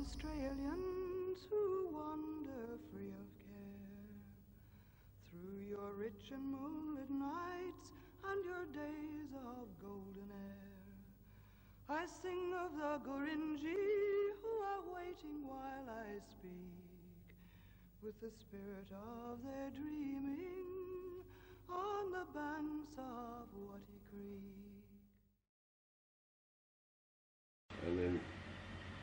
Australians who wander free of care through your rich and moonlit nights and your days of golden air. I sing of the Gurindji who are waiting while I speak, with the spirit of their dreaming on the banks of Wattie Creek. And then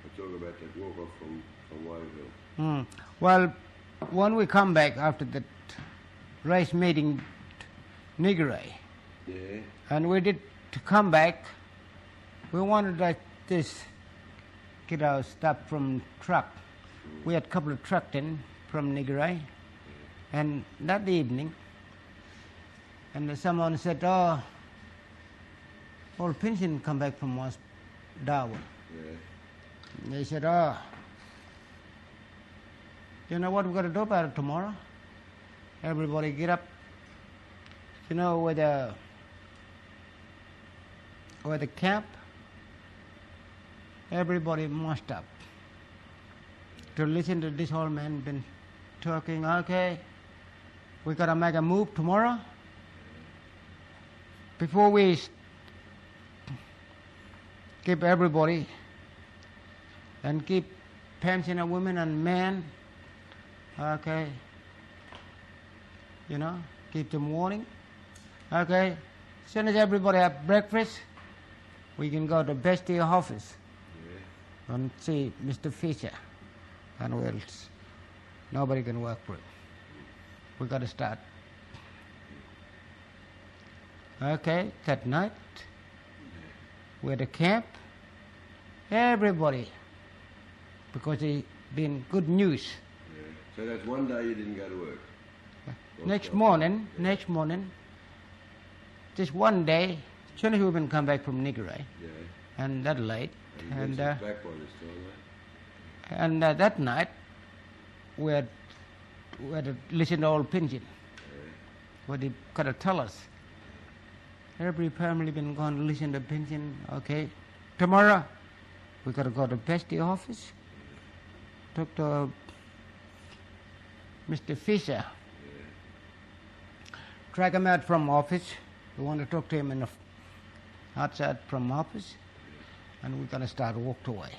I talk about that walk-off from Waterville. Well, when we come back after that race meeting, Niggeray, and we did to come back, we wanted to just get our stuff from truck. We had a couple of trucks in from Niggeray, and that evening, and someone said, "Oh, old pension come back from Darwin." They said, "Oh, you know what we're going to do about it tomorrow? Everybody get up, you know, where the camp, everybody marched up to listen to this old man been talking. Okay, we got to make a move tomorrow. Before we keep everybody and keep pensioner women and men, okay, you know, keep them warning. Okay, as soon as everybody have breakfast, we can go to Bestie office and see Mr. Fisher, and nobody can work for it. We got to start. Okay, that night, we're at the camp, everybody, because it's been good news. So that's one day you didn't go to work? Next morning, just one day, as soon as we been come back from Niggeray, and that late, and back by this time, right? And that night, we had to listen to old Pigeon, what he got to tell us. Every family been going to listen to Pigeon. Okay, tomorrow we got to go to Bestie office, talk to Mr. Fisher, drag him out from office. We want to talk to him outside from office, and we're going to start walk away.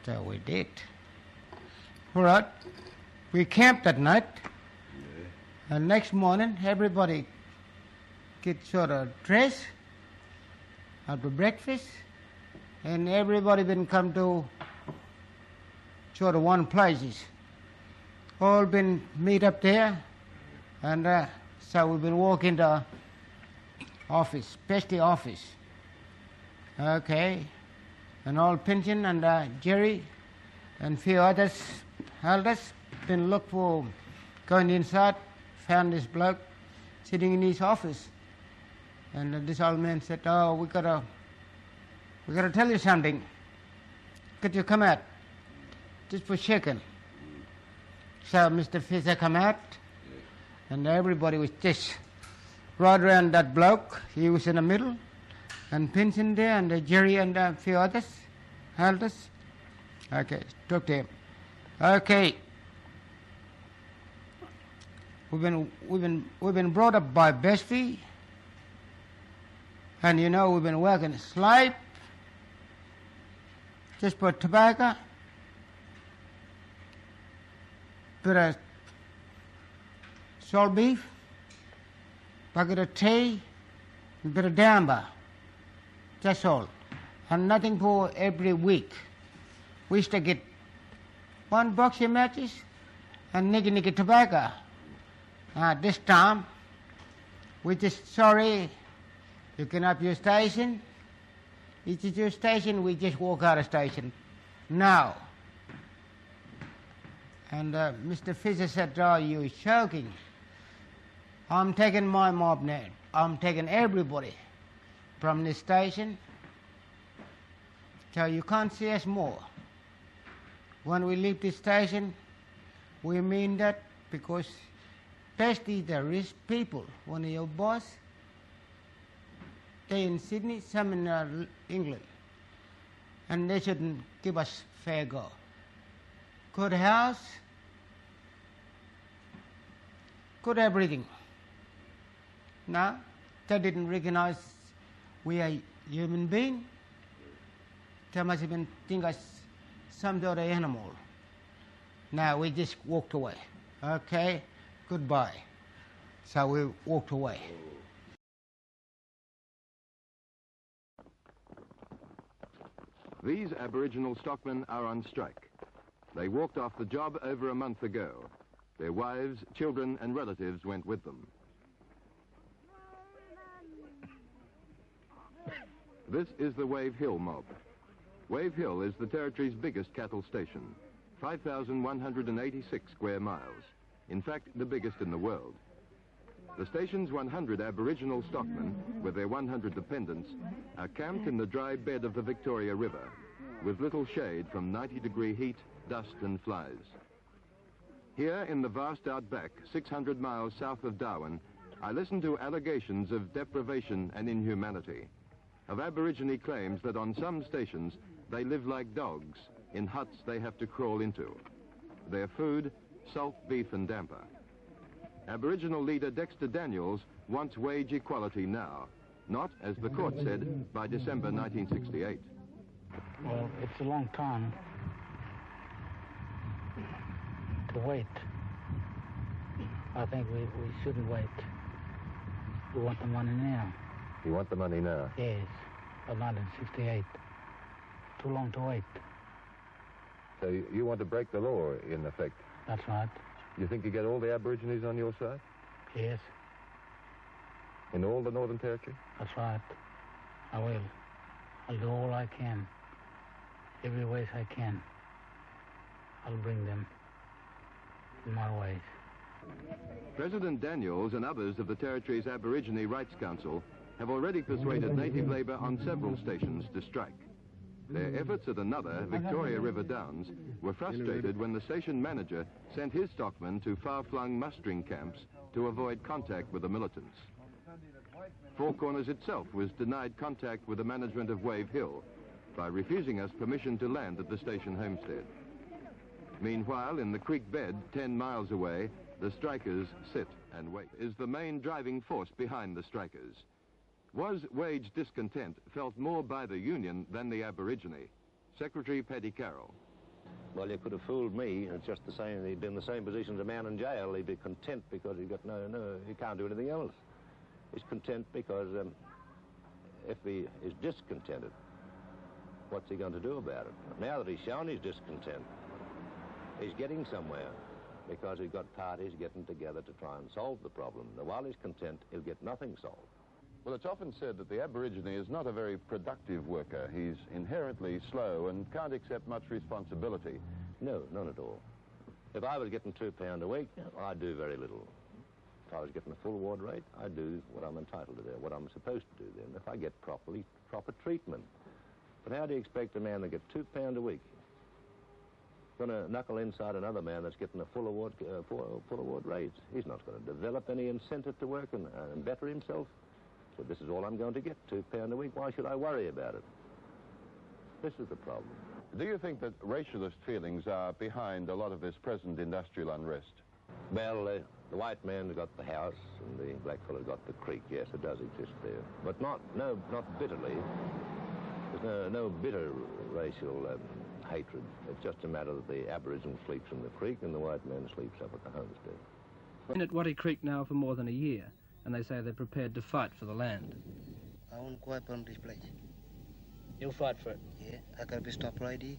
So we did. All right, we camped that night, and next morning everybody get sort of dressed after breakfast, and everybody been come to sort of one places. All been meet up there, and so we've been walking to office, Bestie office. Okay, and all Pinchen and Jerry and few others, elders, been look for, going inside, found this bloke sitting in his office. And this old man said, "Oh, we gotta tell you something. Could you come out? Just for a second." So Mr. Fisher come out, and everybody was just right around that bloke. He was in the middle, and Pinson there, and Jerry and a few others, elders. Okay, talk to him. Okay, we've been brought up by Bestie. And you know, we've been working slave, just for tobacco, bit of salt beef, bucket of tea, a bit of damba. That's all. And nothing for every week. We used to get one box of matches and niggy tobacco. This time, we just sorry. You can up your station. It's your station, we just walk out of station. Now. And Mr. Fisher said, "Oh, you're joking. I'm taking my mob now. I'm taking everybody from this station. So you can't see us more. When we leave this station, we mean that because especially the rich people, one of your boss, they in Sydney, some in England, and they shouldn't give us fair go. Good house, good everything. Now, they didn't recognize we are human being. They must even think us some other animal. Now we just walked away. Okay, goodbye. So we walked away. These Aboriginal stockmen are on strike. They walked off the job over a month ago. Their wives, children and relatives went with them. This is the Wave Hill mob. Wave Hill is the Territory's biggest cattle station, 5,186 square miles. In fact, the biggest in the world. The station's 100 Aboriginal stockmen, with their 100 dependents, are camped in the dry bed of the Victoria River, with little shade from 90-degree heat, dust and flies. Here in the vast outback, 600 miles south of Darwin, I listen to allegations of deprivation and inhumanity, of Aborigine claims that on some stations they live like dogs, in huts they have to crawl into. Their food, salt beef and damper. Aboriginal leader Dexter Daniels wants wage equality now, not, as the court said, by December 1968. Well, it's a long time to wait. I think we shouldn't wait. We want the money now. You want the money now? Yes, but not in 68. Too long to wait. So you want to break the law, in effect? That's right. You think you get all the Aborigines on your side? Yes, In all the Northern Territory? that's right. I will. I'll do all I can. Every ways I can. I'll bring them in my ways. President Daniels and others of the Territory's Aborigine Rights Council have already persuaded native labour on several stations to strike. Their efforts at another, Victoria River Downs, were frustrated when the station manager sent his stockmen to far-flung mustering camps to avoid contact with the militants. Four Corners itself was denied contact with the management of Wave Hill by refusing us permission to land at the station homestead. Meanwhile, in the creek bed, 10 miles away, the strikers sit and wait. Is the main driving force behind the strikers. Was wage discontent felt more by the union than the Aborigine? Secretary Paddy Carroll. Well, you could have fooled me. It's just the same. He'd be in the same position as a man in jail. He'd be content because he can't do anything else. He's content because if he is discontented, what's he going to do about it? Now that he's shown he's discontent, he's getting somewhere because he's got parties getting together to try and solve the problem. Now, while he's content, he'll get nothing solved. Well, it's often said that the Aborigine is not a very productive worker. He's inherently slow and can't accept much responsibility. No, none at all. If I was getting £2 a week, I'd do very little. If I was getting a full award rate, I'd do what I'm entitled to do, what I'm supposed to do then, if I get proper treatment. But how do you expect a man to get £2 a week going to knuckle inside another man that's getting a full award rate? He's not going to develop any incentive to work and better himself. So this is all I'm going to get, £2 a week. Why should I worry about it? This is the problem. Do you think that racialist feelings are behind a lot of this present industrial unrest? Well, the white man got the house and the black fellow got the creek. Yes, it does exist there. But not bitterly. There's no bitter racial hatred. It's just a matter that the Aboriginal sleeps in the creek and the white man sleeps up at the homestead. Been at Wattie Creek now for more than a year, and they say they're prepared to fight for the land. I won't go up on this place. You'll fight for it? Yeah, I got to stop right here.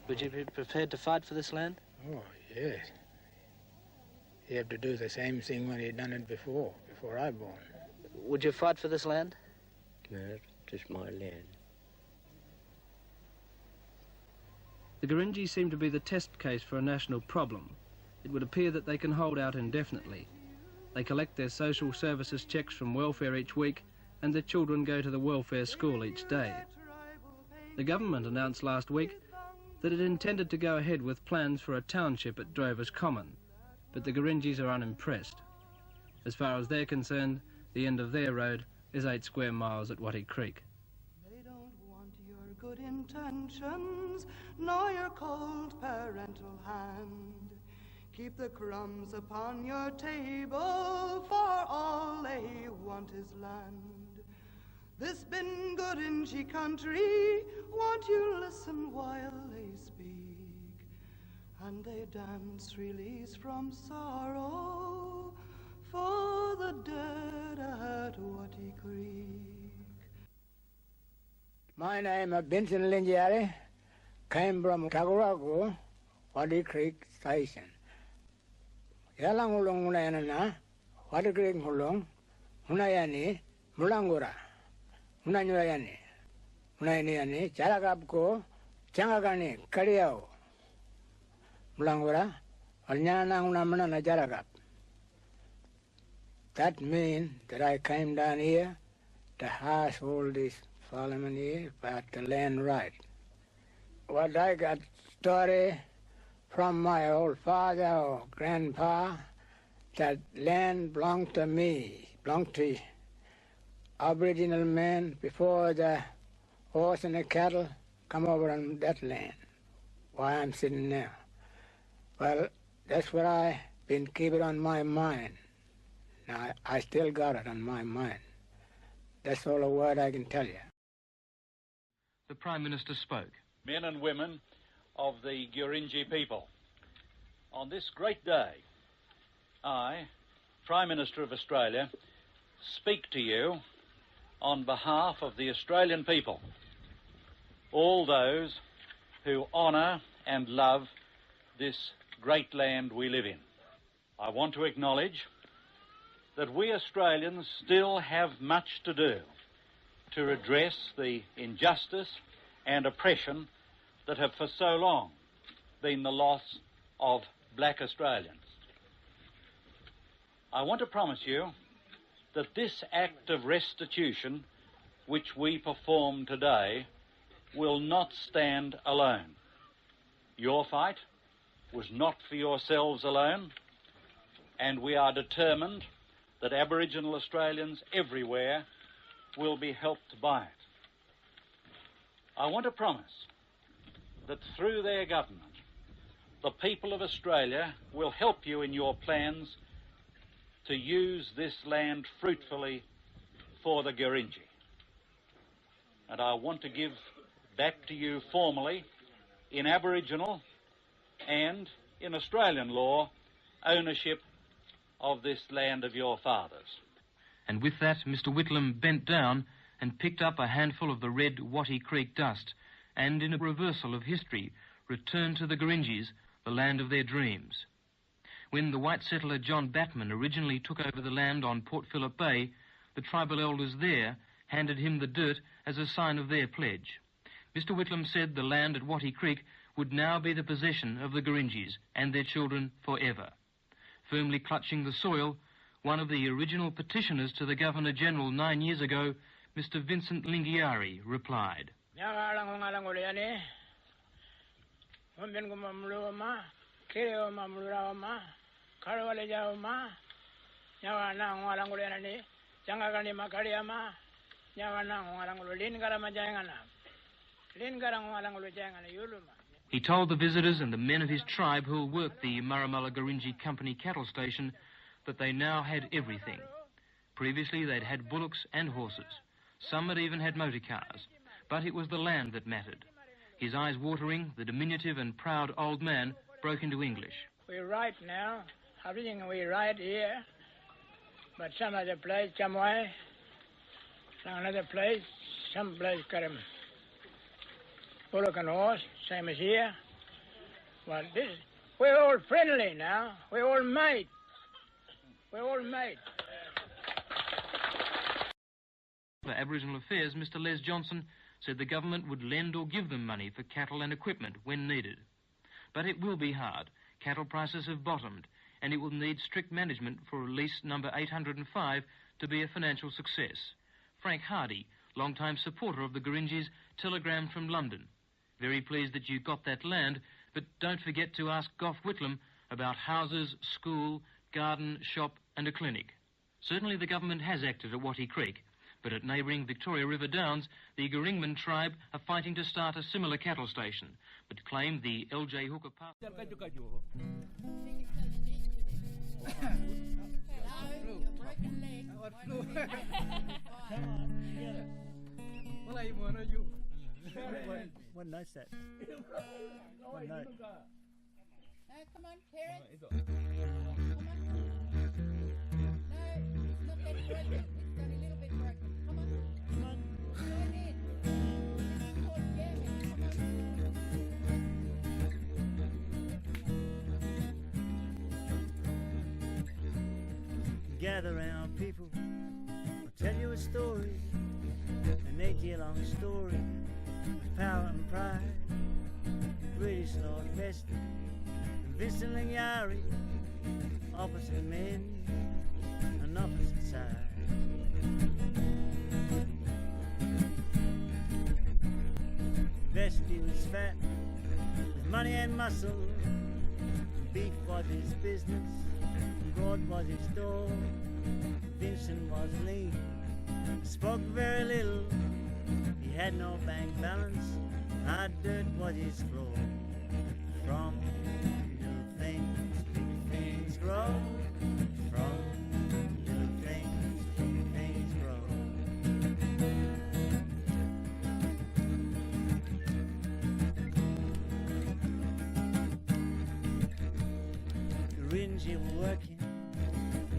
Would you be prepared to fight for this land? Oh, yes. You have to do the same thing when you done it before I born. Would you fight for this land? No, it's my land. The Gurindji seem to be the test case for a national problem. It would appear that they can hold out indefinitely. They collect their social services checks from welfare each week, and their children go to the welfare school each day. The government announced last week that it intended to go ahead with plans for a township at Drovers Common, but the Gurindjis are unimpressed. As far as they're concerned, the end of their road is 8 square miles at Wattie Creek. They don't want your good intentions, nor your cold parental hand. Keep the crumbs upon your table, for all they want is land. This been good in ye country, won't you listen while they speak? And they dance release from sorrow for the dead at Watty Creek. My name is Vincent Lingiari, came from Tagurago, Watty Creek Station. Yalang ulong unayana, Watty Creek ulong, unayani, mulangura, unanyurayani, unayani, charagapko, changagani, kariao, mulangura, alnyana unamana na charagap. That means that I came down here to ask all this Solomon here about the land right. What I got story from my old father or grandpa, that land belonged to me, belonged to Aboriginal men before the horse and the cattle come over on that land, where I'm sitting now. Well, that's what I've been keeping on my mind. Now, I still got it on my mind. That's all the word I can tell you. The Prime Minister spoke. Men and women of the Gurindji people, on this great day, I, Prime Minister of Australia, speak to you on behalf of the Australian people, all those who honour and love this great land we live in. I want to acknowledge that we Australians still have much to do to redress the injustice and oppression that have for so long been the loss of black Australians. I want to promise you that this act of restitution which we perform today will not stand alone. Your fight was not for yourselves alone, and we are determined that Aboriginal Australians everywhere will be helped by it. I want to promise that through their government, the people of Australia will help you in your plans to use this land fruitfully for the Gurindji. And I want to give back to you formally, in Aboriginal and in Australian law, ownership of this land of your fathers. And with that, Mr. Whitlam bent down and picked up a handful of the red Watty Creek dust and, in a reversal of history, returned to the Gurindjis, the land of their dreams. When the white settler John Batman originally took over the land on Port Phillip Bay, the tribal elders there handed him the dirt as a sign of their pledge. Mr. Whitlam said the land at Watty Creek would now be the possession of the Gurindjis and their children forever. Firmly clutching the soil, one of the original petitioners to the Governor-General 9 years ago, Mr. Vincent Lingiari, replied. He told the visitors and the men of his tribe who will work the Marramala Gurindji Company cattle station that they now had everything. Previously they'd had bullocks and horses. Some had even had motor cars. But it was the land that mattered. His eyes watering, the diminutive and proud old man broke into English. We right now, everything we right here, but some other place, somewhere, some another place, some place got him bullock and horse, same as here. But this, we're all friendly now. We're all mate. We're all mate. For Aboriginal Affairs, Mr. Les Johnson said the government would lend or give them money for cattle and equipment when needed. But it will be hard. Cattle prices have bottomed, and it will need strict management for lease number 805 to be a financial success. Frank Hardy, long-time supporter of the Gurindjis, telegrammed from London. Very pleased that you got that land, but don't forget to ask Gough Whitlam about houses, school, garden, shop and a clinic. Certainly the government has acted at Watty Creek, But at neighbouring Victoria River Downs, the Garingman tribe are fighting to start a similar cattle station, but claim the LJ Hooker Park. One night set. One night. Come on, Terence. Come on. No, it's not that broken. It's got a little bit broken. Come on. Come on. Join in. This is called jamming. Come on. Gather round, people. I'll tell you a story. An 8-year-long story of power and pride. British Lord Vesta and Vincent Lingiari, opposite men on opposite sides. Vesta was fat with money and muscle. Beef was his business, and broad was his door. Vincent was lean, spoke very little. He had no bank balance, hard dirt was his floor. From little things, big things grow. From little things, big things grow. The Ringy were working,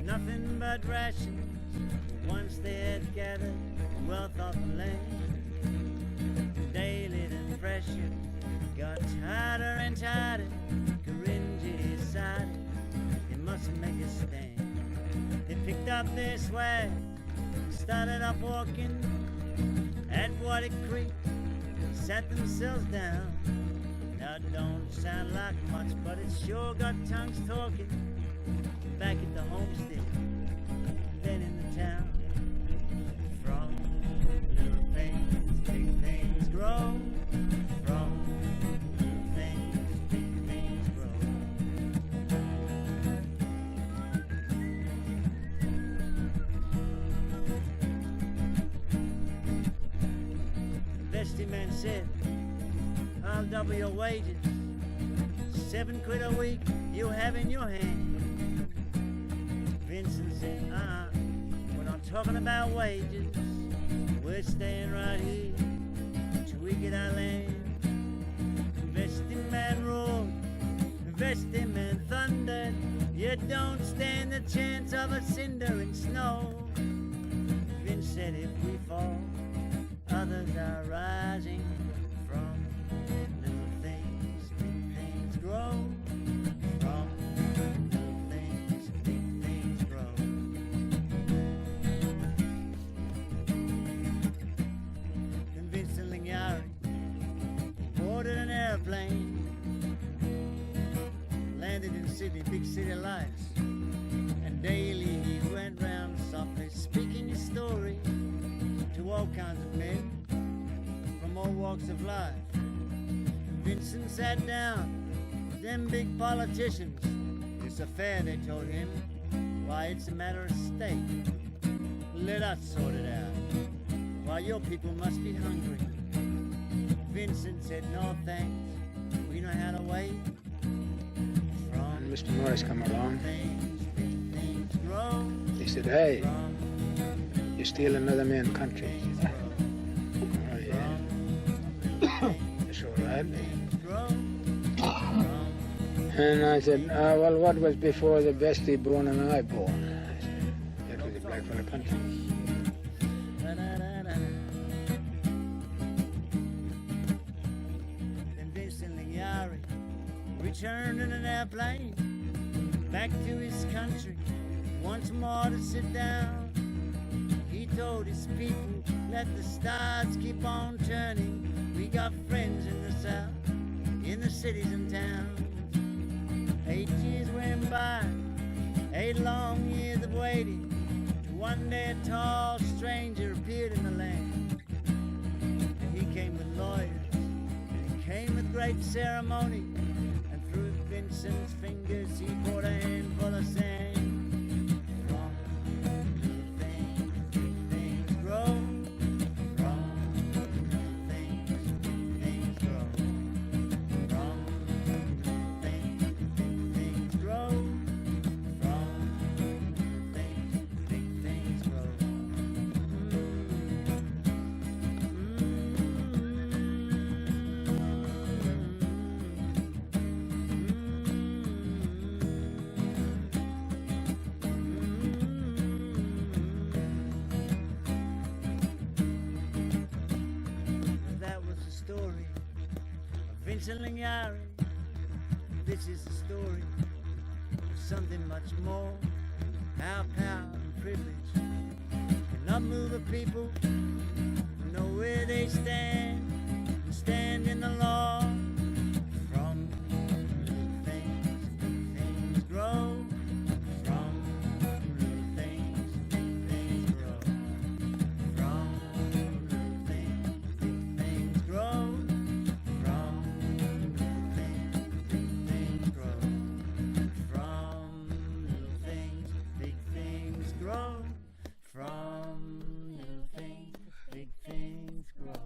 nothing but rations. Once they had gathered wealth off the land, daily the pressure got tighter and tighter. Garinji decided they must make a stand. They picked up their swag and started up walking at Waddy Creek, sat themselves down. Now it don't sound like much, but it sure got tongues talking. Back at the homestead, then in the town. From little things, big things grow. From little things, big things grow. The vestryman said, I'll double your wages. 7 quid a week you have in your hand. Vincent said, we're not talking about wages. We're staying right here till we get our land. Vestryman roared, vestryman thundered. You don't stand the chance of a cinder in snow. Vince said, if we fall, others are rising. From little things, big things grow. From little things, big things grow. Then Vincent Lingiari boarded an airplane, landed in Sydney, big city lights, and daily he went round softly speaking his story to all kinds of men from all walks of life. Vincent sat down with them big politicians. It's a fair, they told him. Why, it's a matter of state. Let us sort it out. Why, your people must be hungry. Vincent said, no thanks. We know how to wait. And Mr. Morris come along. Things grow. He said, hey, you steal another man's country. Oh, yeah. That's all right. And I said, well, what was before the Vestry born and I born? I said, that was a black fella country. Then Vincent Lingiari returned in an airplane back to his country once more to sit down. He told his people, let the stars keep on turning. We got friends in the south, in the cities and towns. 8 years went by, 8 long years of waiting, till one day a tall stranger appeared in the land. And he came with lawyers, and he came with great ceremony, and through Vincent's fingers he poured a handful of sand. From little things, big things grow. Lingari. This is the story of something much more. How power and privilege cannot move a people who know where they stand and stand in the law. From little things, big things grow. From little things, big things grow. From little things, big things grow. From little things, big things grow. From little things, big things grow. From little things, big things grow.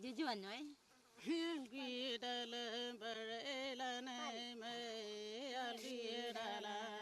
Jujuan nói Algi dalam berelana, algi dalam